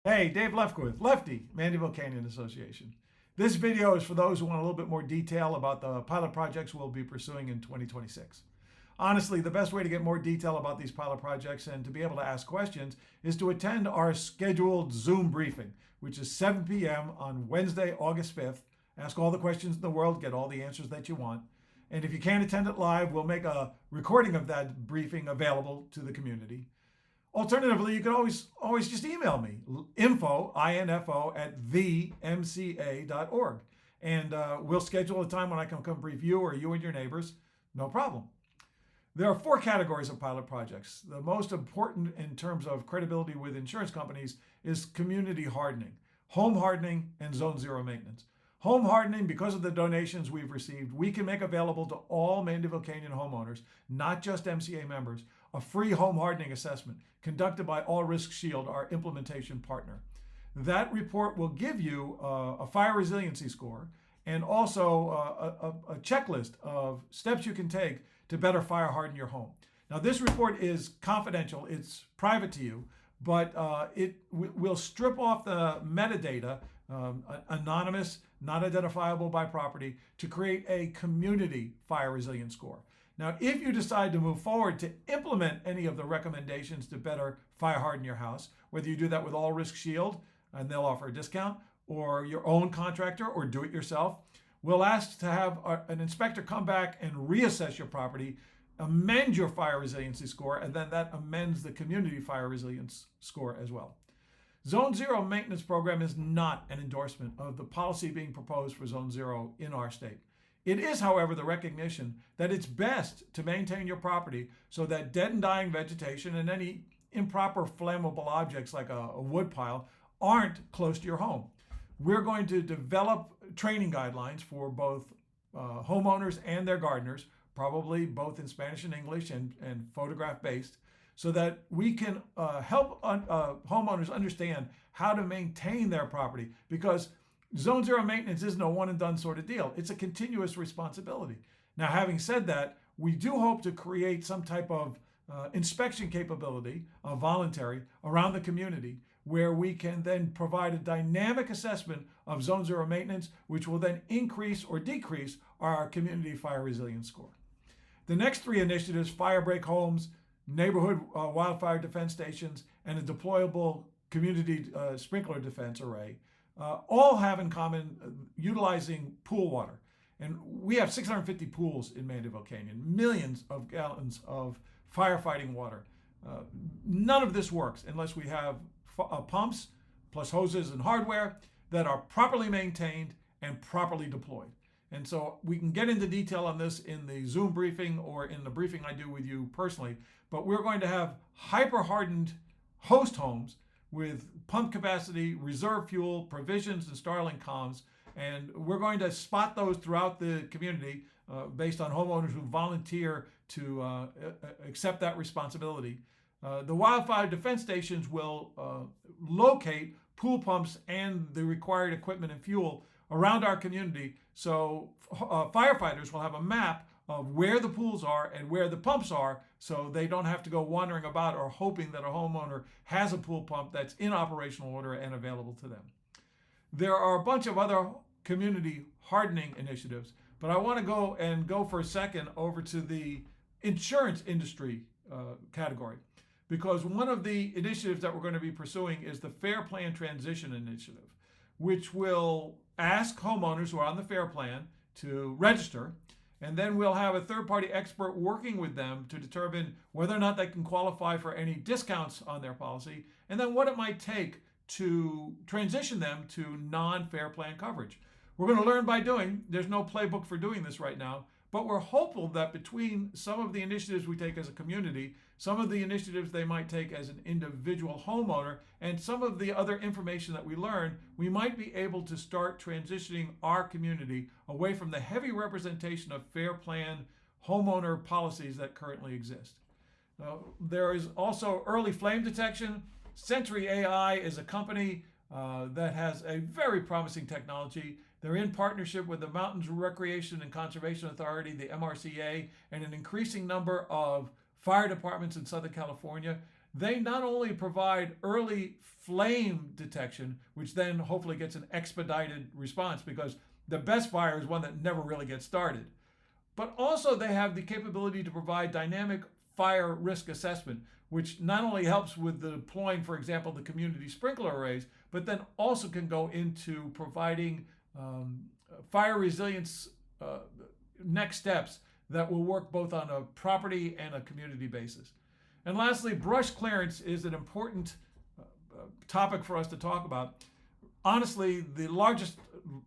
Hey, Dave Lefkowitz, Lefty, Mandeville Canyon Association. This video is for those who want a little bit more detail about the pilot projects we'll be pursuing in 2026. Honestly, the best way to get more detail about these pilot projects and to be able to ask questions is to attend our scheduled Zoom briefing, which is 7 p.m. on Wednesday, August 5th. Ask all the questions in the world, get all the answers that you want. And if you can't attend it live, we'll make a recording of that briefing available to the community. Alternatively, you can always just email me, info at themca.org. And we'll schedule a time when I can come brief you or you and your neighbors. No problem. There are 4 categories of pilot projects. The most important in terms of credibility with insurance companies is community hardening, home hardening, and zone zero maintenance. Home hardening, because of the donations we've received, we can make available to all Mandeville Canyon homeowners, not just MCA members, a free home hardening assessment conducted by All Risk Shield, our implementation partner. That report will give you a fire resiliency score and also a checklist of steps you can take to better fire harden your home. Now, this report is confidential, it's private to you, but it will strip off the metadata, anonymous, not identifiable by property, to create a community fire resilience score. Now, if you decide to move forward to implement any of the recommendations to better fire harden your house, whether you do that with All Risk Shield, and they'll offer a discount, or your own contractor, or do it yourself, we'll ask to have an inspector come back and reassess your property, amend your fire resiliency score, and then that amends the community fire resilience score as well. Zone Zero maintenance program is not an endorsement of the policy being proposed for Zone Zero in our state. It is, however, the recognition that it's best to maintain your property so that dead and dying vegetation and any improper flammable objects like a wood pile aren't close to your home. We're going to develop training guidelines for both homeowners and their gardeners, probably both in Spanish and English and photograph based, so that we can help homeowners understand how to maintain their property, because Zone Zero maintenance isn't a one and done sort of deal. It's a continuous responsibility. Now, having said that, we do hope to create some type of inspection capability, voluntary, around the community, where we can then provide a dynamic assessment of Zone Zero maintenance, which will then increase or decrease our community fire resilience score. The next 3 initiatives, fire break homes, neighborhood wildfire defense stations, and a deployable community sprinkler defense array, all have in common utilizing pool water. And we have 650 pools in Mandeville Canyon, millions of gallons of firefighting water. None of this works unless we have pumps plus hoses and hardware that are properly maintained and properly deployed. And so we can get into detail on this in the Zoom briefing or in the briefing I do with you personally, but we're going to have hyper-hardened host homes with pump capacity, reserve fuel, provisions, and Starlink comms. And we're going to spot those throughout the community based on homeowners who volunteer to accept that responsibility. The wildfire defense stations will locate pool pumps and the required equipment and fuel around our community, so firefighters will have a map of where the pools are and where the pumps are, so they don't have to go wandering about or hoping that a homeowner has a pool pump that's in operational order and available to them. There are a bunch of other community hardening initiatives, but I want to go for a second over to the insurance industry category, because one of the initiatives that we're going to be pursuing is the Fair Plan Transition Initiative, which will ask homeowners who are on the Fair Plan to register, and then we'll have a third-party expert working with them to determine whether or not they can qualify for any discounts on their policy, and then what it might take to transition them to non-Fair Plan coverage. We're going to learn by doing. There's no playbook for doing this right now, but we're hopeful that between some of the initiatives we take as a community, some of the initiatives they might take as an individual homeowner, and some of the other information that we learn, we might be able to start transitioning our community away from the heavy representation of Fair Plan homeowner policies that currently exist. There is also early flame detection. Century AI is a company that has a very promising technology. They're in partnership with the Mountains Recreation and Conservation Authority, the MRCA, and an increasing number of fire departments in Southern California. they not only provide early flame detection, which then hopefully gets an expedited response, because the best fire is one that never really gets started, but also they have the capability to provide dynamic fire risk assessment, which not only helps with the deploying, for example, the community sprinkler arrays, but then also can go into providing fire resilience next steps that will work both on a property and a community basis. And lastly, brush clearance is an important topic for us to talk about. Honestly, the largest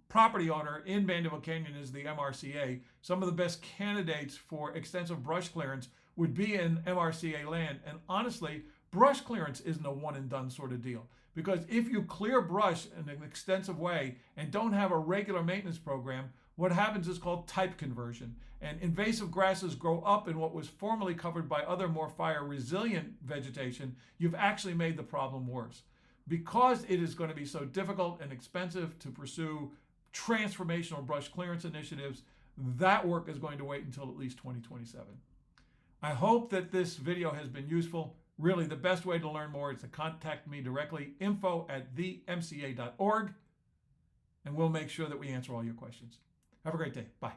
property owner in Mandeville Canyon is the MRCA. Some of the best candidates for extensive brush clearance would be in MRCA land. And honestly, brush clearance isn't a one and done sort of deal. Because if you clear brush in an extensive way and don't have a regular maintenance program, what happens is called type conversion. And invasive grasses grow up in what was formerly covered by other more fire resilient vegetation. You've actually made the problem worse. Because it is going to be so difficult and expensive to pursue transformational brush clearance initiatives, that work is going to wait until at least 2027. I hope that this video has been useful. Really, the best way to learn more is to contact me directly, info@themca.org, and we'll make sure that we answer all your questions. Have a great day. Bye.